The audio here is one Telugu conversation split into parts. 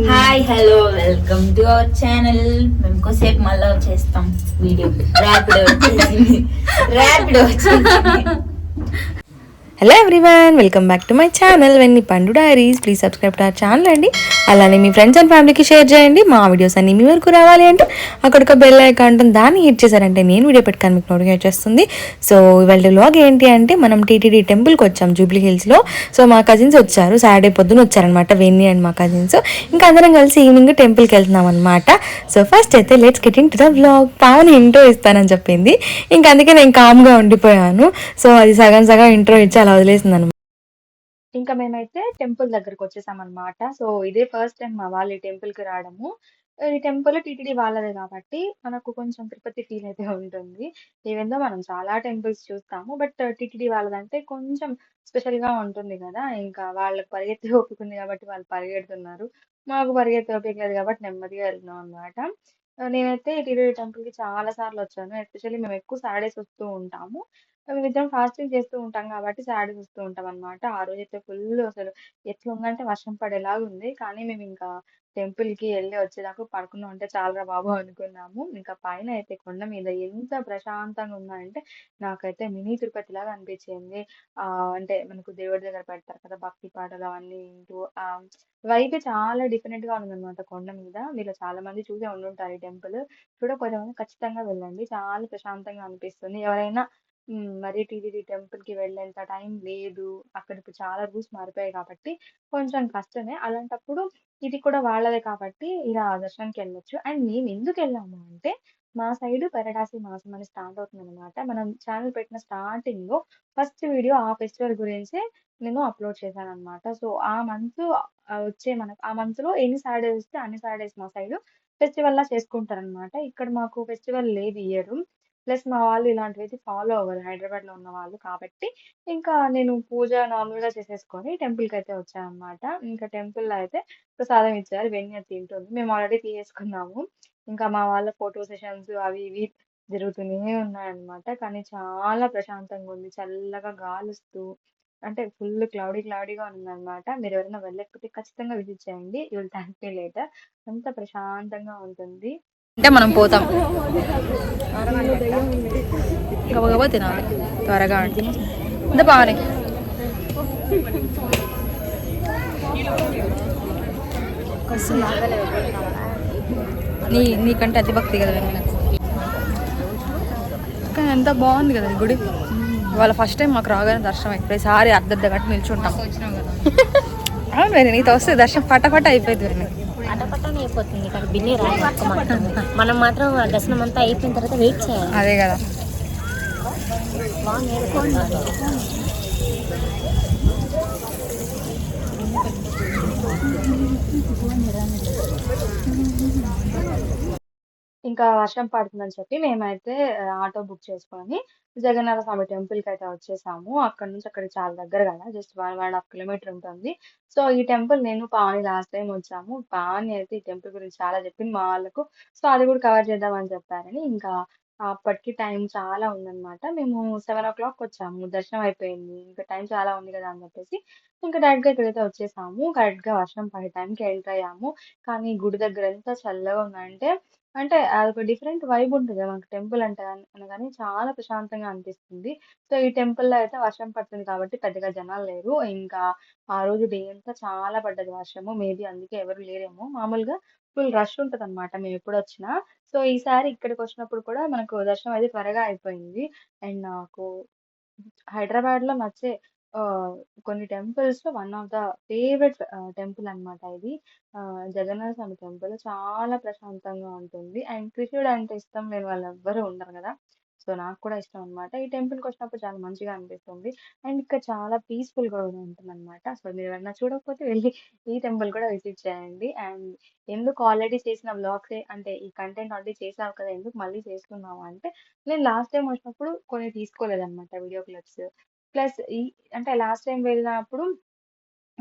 Hi hello welcome to our channel. మేము కొద్దిసేపు మళ్ళీ వచ్చేస్తాం video. Rapido hello everyone, welcome back to my channel Venni Pandu diaries. Please subscribe to our channel అండి. అలానే మీ ఫ్రెండ్స్ అండ్ ఫ్యామిలీకి షేర్ చేయండి. మా వీడియోస్ అన్ని మీ వరకు రావాలి అంటే అక్కడ ఒక బెల్ ఐకాన్ ఉంటుంది, దాన్ని హిట్ చేశారంటే నేను వీడియో పెట్టుకొని మీకు నోటిఫికేట్ చేస్తుంది. సో ఇవాళ వ్లాగ్ ఏంటి అంటే మనం టీటీడీ టెంపుల్కి వచ్చాం జూబ్లీ హిల్స్లో. సో మా కజిన్స్ వచ్చారు, సాటర్డే పొద్దున వచ్చారనమాట, వెన్నీ అండ్ మా కజిన్స్. ఇంకా అందరం కలిసి ఈవినింగ్ టెంపుల్కి వెళ్తున్నాం అనమాట. సో ఫస్ట్ అయితే let's get in to the vlog. Pavani intro ఇస్తానని చెప్పింది, ఇంకా అందుకే నేను కామ్గా ఉండిపోయాను. సో అది సగం సగం ఇంట్రో ఇచ్చి అలా వదిలేసింది అనమాట. ఇంకా మేమైతే టెంపుల్ దగ్గరకు వచ్చేసాం అనమాట. సో ఇదే ఫస్ట్ టైం మా వాళ్ళు ఈ టెంపుల్కి రావడము. ఈ టెంపుల్ టీటీడీ వాళ్ళదే కాబట్టి మనకు కొంచెం తిరుపతి ఫీల్ అయితే ఉంటుంది. ఈవెన్ దో మనం చాలా టెంపుల్స్ చూస్తాము, బట్ టీటీడీ వాళ్ళదంటే కొంచెం స్పెషల్గా ఉంటుంది కదా. ఇంకా వాళ్ళకి పరిగెత్తి ఓపిక ఉంది కాబట్టి వాళ్ళు పరిగెడుతున్నారు, మాకు పరిగెత్తి ఓపిక లేదు కాబట్టి నెమ్మదిగా వెళ్తున్నాం అనమాట. నేనైతే టీటీడీ టెంపుల్కి చాలా సార్లు వచ్చాను. ఎస్పెషల్లీ మేము ఎక్కువ సాటర్డేస్ వస్తూ ఉంటాము. మేమిద్దరం ఫాస్టింగ్ చేస్తూ ఉంటాం కాబట్టి సాటర్డేస్ వస్తూ ఉంటాం అనమాట. ఆ రోజైతే ఫుల్ అసలు ఎట్లుందంటే వర్షం పడేలాగా ఉంది. కానీ మేము ఇంకా టెంపుల్‌కి ఎళ్లి వచ్చేదాకా పడుకున్నాం అంటే చాలురా బాబు అనుకున్నాము. ఇంకా పైన అయితే కొండ మీద ఎంత ప్రశాంతంగా ఉందంటే నాకైతే మినీ తిరుపతిలాగా అనిపించింది. అంటే మనకు దేవుడి దగ్గర పెడతారు కదా భక్తి పాటలు అవన్నీ వింటూ వైబే చాలా డిఫరెంట్‌గా ఉందన్నమాట కొండ మీద. మీలో చాలా మంది చూసే ఉండుంటారు ఈ టెంపుల్. చూడకపోతే మాత్రం ఖచ్చితంగా వెళ్ళండి. చాలా ప్రశాంతంగా అనిపిస్తుంది. ఎవరైనా మరి టీటీడీ టెంపుల్‌కి వెళ్ళేంత టైం లేదు, అక్కడ ఇప్పుడు చాలా రూల్స్ మారిపోయాయి కాబట్టి కొంచెం కష్టమే. అలాంటప్పుడు ఇది కూడా వాళ్ళదే కాబట్టి ఇలా దర్శనానికెళ్ళొచ్చు. అండ్ మేమెందుకెళ్ళాము అంటే మా సైడు పెరడాసి మాసం అని స్టార్ట్ అవుతుందనమాట. మనం ఛానల్ పెట్టిన స్టార్టింగ్‌లో ఫస్ట్ వీడియో ఆ ఫెస్టివల్ గురించే నేను అప్‌లోడ్ చేశాననమాట. సో ఆ మంత్ వచ్చే మనకు ఆ మంత్‌లో ఎన్ని సాటర్‌డేస్ వస్తే అన్ని సాటర్‌డేస్ మా సైడు ఫెస్టివల్‌లా చేసుకుంటారనమాట. ఇక్కడ మాకు ఫెస్టివల్ లేదు ఈ ఇయరు. ప్లస్ మా వాళ్ళు ఇలాంటివైతే ఫాలో అవ్వరు హైదరాబాద్‌లో ఉన్నవాళ్ళు కాబట్టి, ఇంకా నేను పూజ నార్మల్‌గా చేసేసుకొని టెంపుల్‌కైతే వచ్చాననమాట. ఇంకా టెంపుల్‌లో అయితే ప్రసాదం ఇచ్చారు. వెన్నీ అది తింటుంది. మేము ఆల్రెడీ తీసేసుకున్నాము. ఇంకా మా వాళ్ళ ఫోటో సెషన్స్ అవి ఇవి జరుగుతూనే ఉన్నాయన్నమాట. కానీ చాలా ప్రశాంతంగా ఉంది. చల్లగా గాలొస్తూ అంటే ఫుల్ క్లౌడీగా ఉందన్నమాట. మీరెవరైనా వెళ్ళకపోతే ఖచ్చితంగా విజిట్ చేయండి. You will thank me later. అంత ప్రశాంతంగా ఉంటుంది. అంటే మనం పోతాం గబగబా తినాలి త్వరగా అంటే ఇంత బాగానే. నీకంటే అతి భక్తి కదా కానీ ఎంత బాగుంది కదా ఈ గుడి. వాళ్ళ ఫస్ట్ టైం మాకు రాగానే దర్శనం అయిపోయి సారి అర్ధ గంట నిల్చుంటాం. అవును వేరే నీతో వస్తే దర్శనం పటపట అయిపోయింది వేరే పటపటనే అయిపోతుంది. ఇక్కడ బిల్లి మనం మాత్రం దర్శనం అంతా అయిపోయిన తర్వాత వెయిట్ చేయాలి. అదే కదా. ఇంకా వర్షం పడుతుందని చెప్పి మేమైతే ఆటో బుక్ చేసుకొని జగన్నాథ స్వామి టెంపుల్‌కి అయితే వచ్చేసాము. అక్కడి నుంచి అక్కడికి చాలా దగ్గర కదా, జస్ట్ 1, 1.5 కిలోమీటర్ ఉంటుంది. సో ఈ టెంపుల్ నేను పావని లాస్ట్ టైం వచ్చాము. పావని అయితే ఈ టెంపుల్ గురించి చాలా చెప్పింది మా వాళ్ళకు. సో అది కూడా కవర్ చేద్దామని చెప్పారని ఇంకా అప్పటికి టైం చాలా ఉందన్నమాట. మేము 7:00 వచ్చాము. దర్శనం అయిపోయింది. ఇంకా టైం చాలా ఉంది కదా అని చెప్పేసి ఇంకా డైరెక్ట్‌గా ఇక్కడైతే వచ్చేసాము. కరెక్ట్‌గా వర్షం పడే టైంకి ఎంటర్ అయ్యాము. కానీ గుడి దగ్గర ఎంత చల్లగా ఉందంటే అంటే అదొక డిఫరెంట్ వైబ్ ఉంటది. మనకు టెంపుల్ అంటే అనగానే చాలా ప్రశాంతంగా అనిపిస్తుంది. సో, ఈ టెంపుల్‌లో అయితే వర్షం పడుతుంది కాబట్టి పెద్దగా జనాలు లేరు. ఇంకా ఆ రోజు డే అంతా చాలా పడ్డది వర్షము. మేబీ అందుకే ఎవరు లేరేమో. మామూలుగా ఫుల్ రష్ ఉంటదనమాట మేమెప్పుడొచ్చినా. సో, ఈసారి ఇక్కడికొచ్చినప్పుడు కూడా మనకు దర్శనం అయితే త్వరగా అయిపోయింది. అండ్ నాకు హైదరాబాద్‌లో నచ్చే ఆహ్, కొన్ని టెంపుల్స్‌లో one of the favourite temple అన్నమాట ఇది. జగన్నాథ స్వామి టెంపుల్ చాలా ప్రశాంతంగా ఉంటుంది. అండ్ కృష్ణుడు అంటే ఇష్టం లేని వాళ్ళెవ్వరూ ఉండరు గదా. సో, నాకు కూడా ఇష్టం అన్నమాట. ఈ టెంపుల్‌కొచ్చినప్పుడు చాలా మంచిగా అనిపిస్తుంది. అండ్ ఇక్కడ చాలా పీస్‌ఫుల్‌గా కూడా ఉంటుందన్నమాట. సో, మీరెవరైనా చూడకపోతే వెళ్లి ఈ టెంపుల్ కూడా విజిట్ చేయండి. అండ్ ఎందుకు ఆల్రెడీ చేసిన వ్లాగ్సే అంటే ఈ కంటెంట్ ఆల్రెడీ చేసావు కదా, ఎందుకు మళ్ళీ చేస్తున్నావు అంటే, నేను లాస్ట్ టైమ్ వచ్చినప్పుడు కొన్ని తీసుకోలేదన్నమాట వీడియో క్లిప్స్. ప్లస్ అంటే లాస్ట్ టైమ్ వెళ్ళినప్పుడు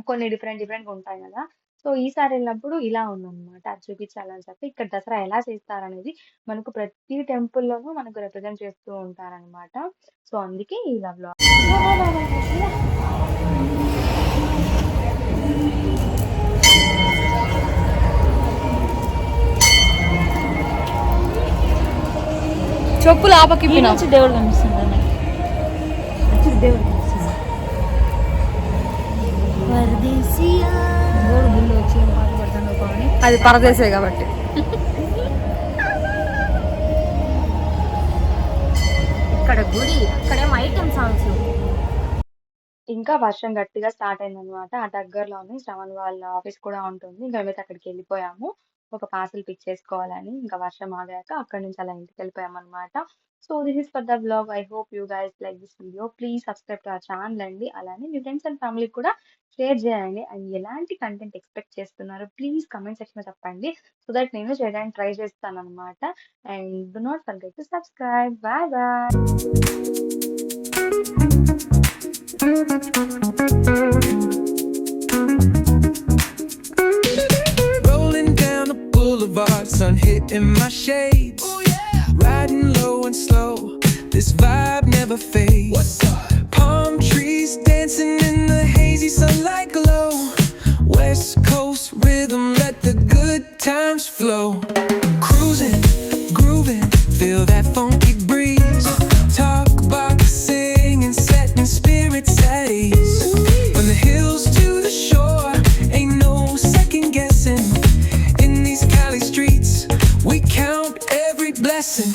కొన్ని డిఫరెంట్‌గా ఉంటాయి గదా. సో, ఈసారి ఎళ్ళినప్పుడు ఇలా ఉందన్నమాట. అది చూపించాలని చెప్పి ఇక్కడ దసరా ఎలా చేస్తారనేది మనకు ప్రతి టెంపుల్‌లోనూ మనకు రిప్రజెంట్ చేస్తూ ఉంటారనమాట. సో, అందుకే ఇలా వ్లాగ్. చెప్పులు ఆపకిప్పినా దేవుడు కనిపిస్తుంది నాకు. దేవుడు కనిపిస్తుంది. పరదేశియా. దేవుడు గుళ్ళు వచ్చి పాట పడతాను కానీ అది పరదేశే కాబట్టి. ఇక్కడ గుడి అక్కడేమో ఐటమ్ సాంగ్స్. ఇంకా వర్షం గట్టిగా స్టార్ట్ అయిందనమాట. ఆ దగ్గరలోనే శ్రవణ్ వాళ్ళ ఆఫీస్ కూడా ఉంటుంది. ఇంకా మేమైతే అక్కడికి వెళ్ళిపోయాము ఒక పార్సల్ పిక్ చేసుకోవాలని. ఇంకా వర్షం ఆగాక అక్కడి నుంచి అలా ఇంటికి వెళ్ళిపోయామన్నమాట. So this is for the blog. I hope you guys like this video. Please subscribe to our channel అండి. అలానే మీ ఫ్రెండ్స్ అండ్ ఫ్యామిలీకి కూడా షేర్ చేయండి. అండ్ ఎలాంటి కంటెంట్ ఎక్స్పెక్ట్ చేస్తున్నారు ప్లీజ్ కమెంట్ సెక్షన్లో చెప్పండి. సో దట్ నేను చేయడానికి ట్రై చేస్తాను అనమాట. And do not forget to subscribe. Bye bye. Rolling down the boulevard, sun hitting my shades. Oh yeah. Riding low and slow, this vibe never fades. What's up? Palm trees dancing in the hazy sunlight glow. West Coast rhythm, let the good times flow. Cruising, grooving, feel that funky breeze. Talk about singing, setting spirits at ease. From the hills to the shore, ain't no second guessing. In these Cali streets, we count every blessing.